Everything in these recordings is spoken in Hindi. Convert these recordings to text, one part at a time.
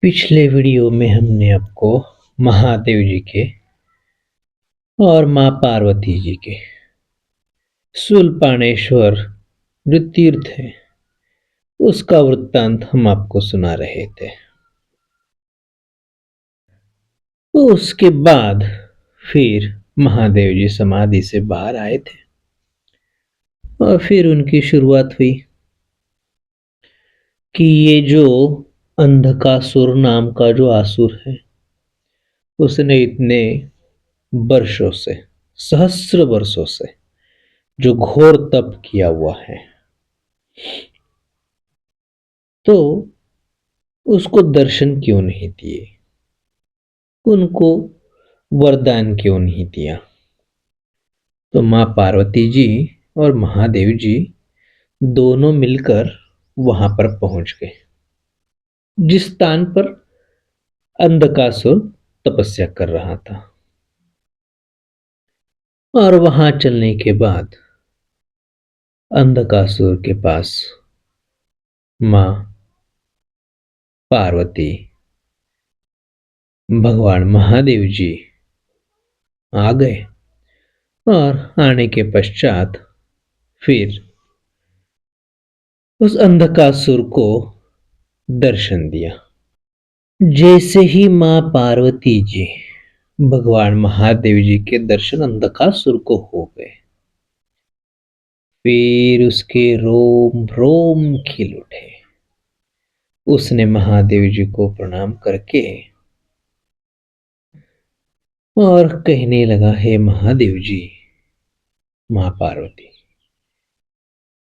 पिछले वीडियो में हमने आपको महादेव जी के और मां पार्वती जी के शूलपाणेश्वर जो तीर्थ है उसका वृत्तांत हम आपको सुना रहे थे। तो उसके बाद फिर महादेव जी समाधि से बाहर आए थे और फिर उनकी शुरुआत हुई कि ये जो अंधकासुर नाम का जो आसुर है उसने इतने वर्षों से सहस्र वर्षों से जो घोर तप किया हुआ है तो उसको दर्शन क्यों नहीं दिए, उनको वरदान क्यों नहीं दिया। तो मां पार्वती जी और महादेव जी दोनों मिलकर वहां पर पहुंच गए जिस स्थान पर अंधकासुर तपस्या कर रहा था। और वहां चलने के बाद अंधकासुर के पास मां पार्वती भगवान महादेव जी आ गए और आने के पश्चात फिर उस अंधकासुर को दर्शन दिया। जैसे ही मां पार्वती जी भगवान महादेव जी के दर्शन अंधकासुर को हो गए फिर उसके रोम रोम खिल उठे। उसने महादेव जी को प्रणाम करके और कहने लगा, हे महादेव जी, मां पार्वती,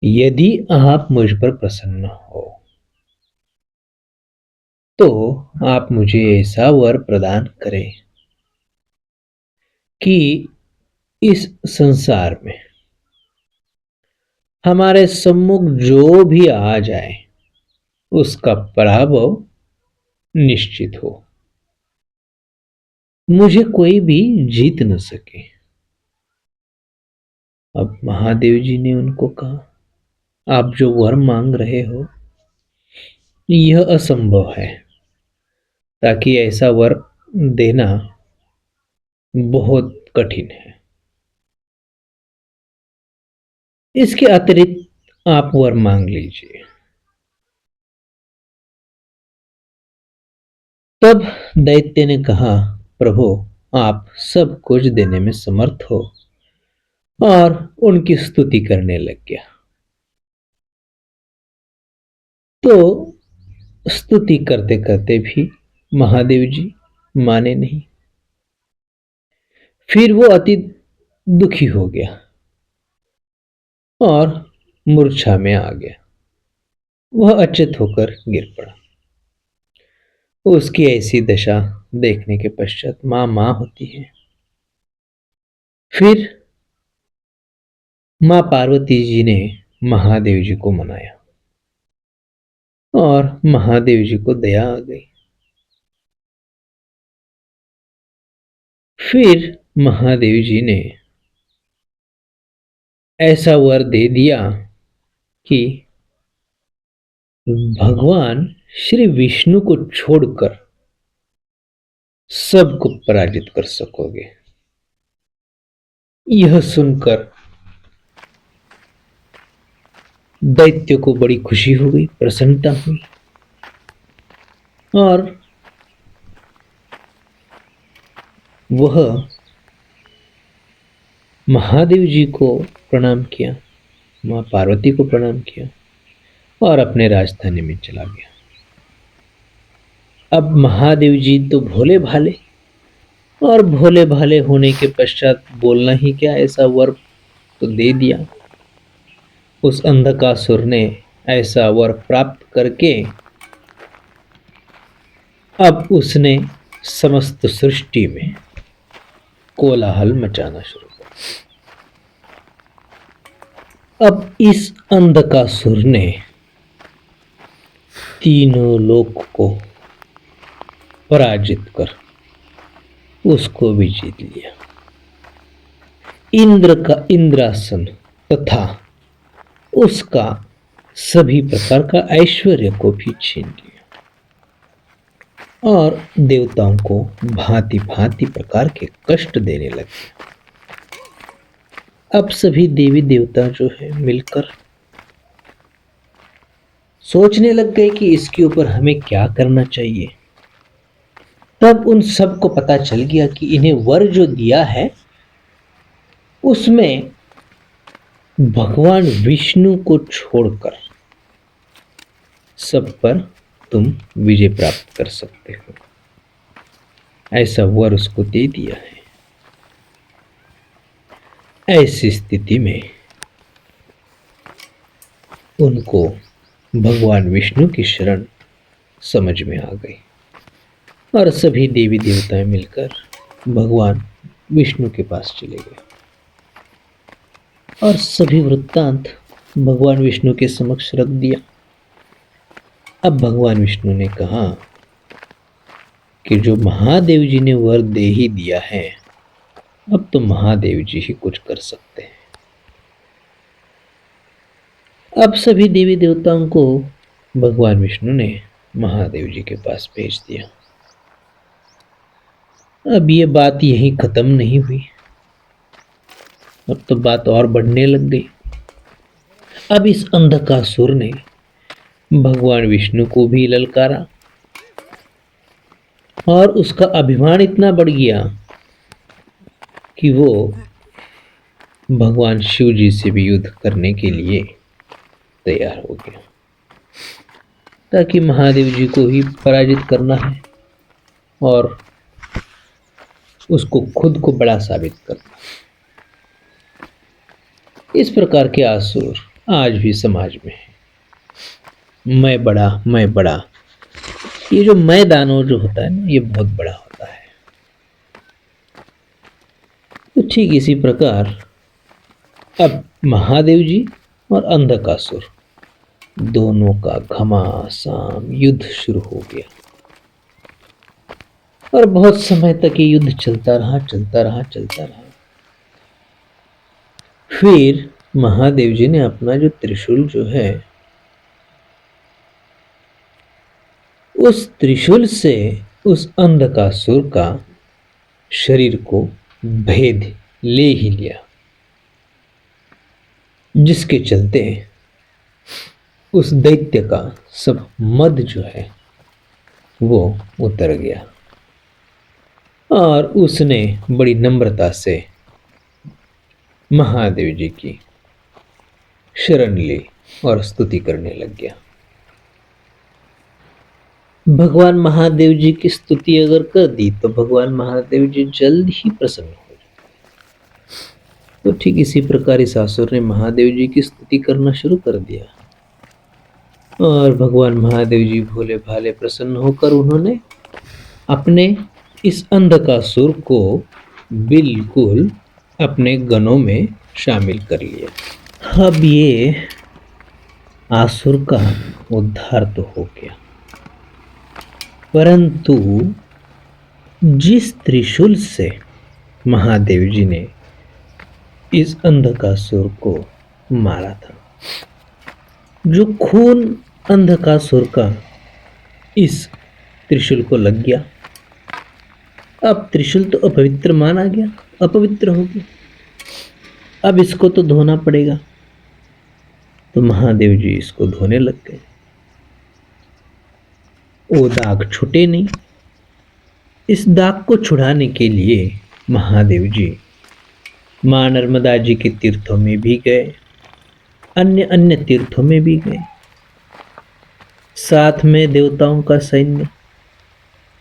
यदि आप मुझ पर प्रसन्न हो तो आप मुझे ऐसा वर प्रदान करें कि इस संसार में हमारे सम्मुख जो भी आ जाए उसका पराभव निश्चित हो, मुझे कोई भी जीत न सके। अब महादेव जी ने उनको कहा, आप जो वर मांग रहे हो यह असंभव है, ताकि ऐसा वर देना बहुत कठिन है। इसके अतिरिक्त आप वर मांग लीजिए। तब दैत्य ने कहा, प्रभु, आप सब कुछ देने में समर्थ हो, और उनकी स्तुति करने लग गया। तो स्तुति करते करते भी महादेव जी माने नहीं। फिर वो अति दुखी हो गया और मूर्छा में आ गया। वह अचेत होकर गिर पड़ा। उसकी ऐसी दशा देखने के पश्चात मां मां होती है। फिर मां पार्वती जी ने महादेव जी को मनाया और महादेव जी को दया आ गई। फिर महादेव जी ने ऐसा वर दे दिया कि भगवान श्री विष्णु को छोड़कर सबको पराजित कर सकोगे। यह सुनकर दैत्य को बड़ी खुशी हो गई, प्रसन्नता हुई, और वह महादेव जी को प्रणाम किया, मां पार्वती को प्रणाम किया और अपने राजधानी में चला गया। अब महादेव जी तो भोले भाले, और भोले भाले होने के पश्चात बोलना ही क्या, ऐसा वर तो दे दिया। उस अंधकासुर ने ऐसा वर प्राप्त करके अब उसने समस्त सृष्टि में कोलाहल मचाना शुरू कर। अब इस अंधकासुर ने तीनों लोक को पराजित कर उसको भी जीत लिया। इंद्र का इंद्रासन तथा उसका सभी प्रकार का ऐश्वर्य को भी छीन लिया। और देवताओं को भांति भांति प्रकार के कष्ट देने लगे। अब सभी देवी देवता जो है मिलकर सोचने लग गए कि इसके ऊपर हमें क्या करना चाहिए। तब उन सबको पता चल गया कि इन्हें वर जो दिया है उसमें भगवान विष्णु को छोड़कर सब पर तुम विजय प्राप्त कर सकते हो, ऐसा वर उसको दे दिया है। ऐसी स्थिति में उनको भगवान विष्णु की शरण समझ में आ गई और सभी देवी देवताएं मिलकर भगवान विष्णु के पास चले गए और सभी वृत्तांत भगवान विष्णु के समक्ष रख दिया। अब भगवान विष्णु ने कहा कि जो महादेव जी ने वर दे ही दिया है, अब तो महादेव जी ही कुछ कर सकते हैं। अब सभी देवी देवताओं को भगवान विष्णु ने महादेव जी के पास भेज दिया। अब ये बात यहीं खत्म नहीं हुई, अब तो बात और बढ़ने लग गई। अब इस अंधकासुर ने भगवान विष्णु को भी ललकारा और उसका अभिमान इतना बढ़ गया कि वो भगवान शिव जी से भी युद्ध करने के लिए तैयार हो गया, ताकि महादेव जी को ही पराजित करना है और उसको खुद को बड़ा साबित करना। इस प्रकार के आसुर आज भी समाज में है। मैं बड़ा, ये जो मैं दानव जो होता है ना, ये बहुत बड़ा होता है। तो ठीक इसी प्रकार अब महादेव जी और अंधकासुर दोनों का घमासान युद्ध शुरू हो गया और बहुत समय तक ये युद्ध चलता रहा। फिर महादेव जी ने अपना जो त्रिशूल जो है, उस त्रिशूल से उस अंधकासुर का शरीर को भेद ले ही लिया, जिसके चलते उस दैत्य का सब मद जो है वो उतर गया और उसने बड़ी नम्रता से महादेव जी की शरण ली और स्तुति करने लग गया। भगवान महादेव जी की स्तुति अगर कर दी तो भगवान महादेव जी जल्द ही प्रसन्न हो जाते। तो ठीक इसी प्रकार इस असुर ने महादेव जी की स्तुति करना शुरू कर दिया और भगवान महादेव जी भोले भाले प्रसन्न होकर उन्होंने अपने इस अंधकासुर को बिल्कुल अपने गनों में शामिल कर लिया। अब ये आसुर का उद्धार तो हो गया, परंतु जिस त्रिशूल से महादेव जी ने इस अंधकासुर को मारा था, जो खून अंधकासुर का इस त्रिशूल को लग गया, अब त्रिशूल तो अपवित्र माना गया, अपवित्र हो गया। अब इसको तो धोना पड़ेगा। तो महादेव जी इसको धोने लग गए। वो दाग छूटे नहीं। इस दाग को छुड़ाने के लिए महादेव जी मां नर्मदा जी के तीर्थों में भी गए, अन्य तीर्थों में भी गए, साथ में देवताओं का सैन्य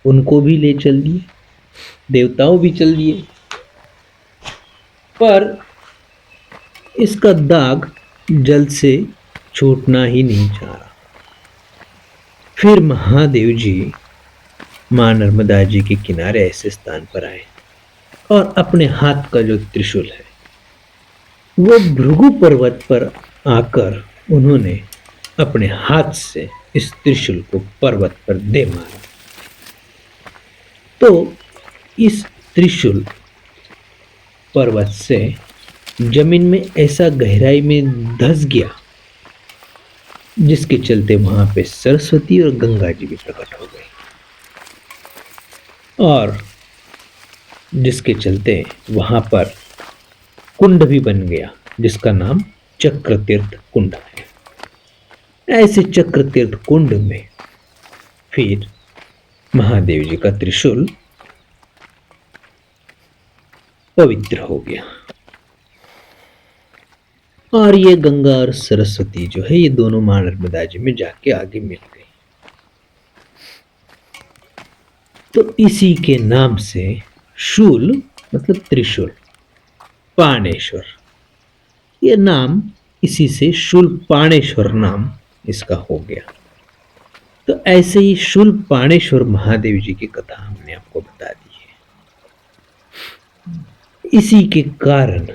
उनको भी ले चल दिए, देवताओं भी चल दिए, पर इसका दाग जल से छूटना ही नहीं चाह रहा। फिर महादेव जी मां नर्मदा जी के किनारे ऐसे स्थान पर आए और अपने हाथ का जो त्रिशूल है वो भृगु पर्वत पर आकर उन्होंने अपने हाथ से इस त्रिशूल को पर्वत पर दे मारा। तो इस त्रिशूल पर्वत से जमीन में ऐसा गहराई में धंस गया, जिसके चलते वहां पे सरस्वती और गंगा जी भी प्रकट हो गए। और जिसके चलते वहां पर कुंड भी बन गया जिसका नाम चक्रतीर्थ कुंड है। ऐसे चक्रतीर्थ कुंड में फिर महादेव जी का त्रिशूल पवित्र हो गया। और ये गंगा और सरस्वती जो है ये दोनों मां नर्मदा जी में जाके आगे मिल गई। तो इसी के नाम से शूल मतलब त्रिशूल, पाणेश्वर, ये नाम इसी से शूलपाणेश्वर नाम इसका हो गया। तो ऐसे ही शूलपाणेश्वर महादेव जी की कथा हमने आपको बता दी है। इसी के कारण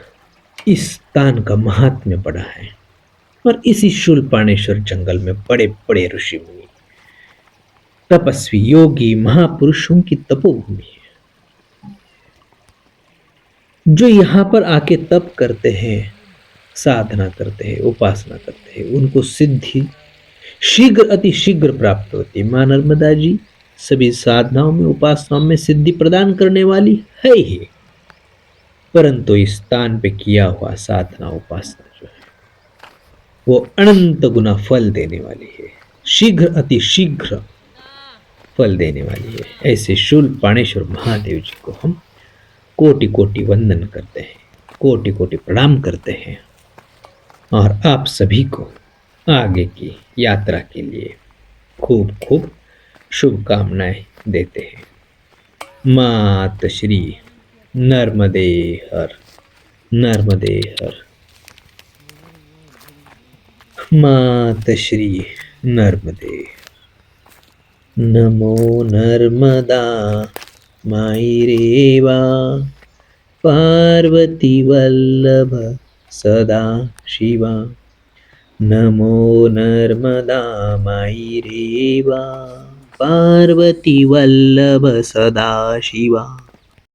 इस स्थान का महात्म्य बढ़ा है और इसी शूलपाणेश्वर जंगल में बड़े बड़े ऋषि मुनि, तपस्वी, योगी, महापुरुषों की तपोभूमि है। जो यहाँ पर आके तप करते हैं, साधना करते हैं, उपासना करते हैं, उनको सिद्धि शीघ्र अति शीघ्र प्राप्त होती है। मां नर्मदा जी सभी साधनाओं में, उपासनाओं में सिद्धि प्रदान करने वाली है ही, परंतु इस स्थान पे किया हुआ साधना उपासना जो है वो अनंत गुना फल देने वाली है, शीघ्र अति शीघ्र फल देने वाली है। ऐसे शूलपाणेश्वर महादेव जी को हम कोटि कोटि वंदन करते हैं, कोटि कोटि प्रणाम करते हैं और आप सभी को आगे की यात्रा के लिए खूब खूब शुभकामनाएं देते हैं। मात श्री नर्मदे हर, नर्मदे हर, मात श्री नर्मदे। नमो नर्मदा माई रेवा, पार्वती वल्लभ सदा शिवा। नमो नर्मदा माई रेवा, पार्वती वल्लभ सदा शिवा।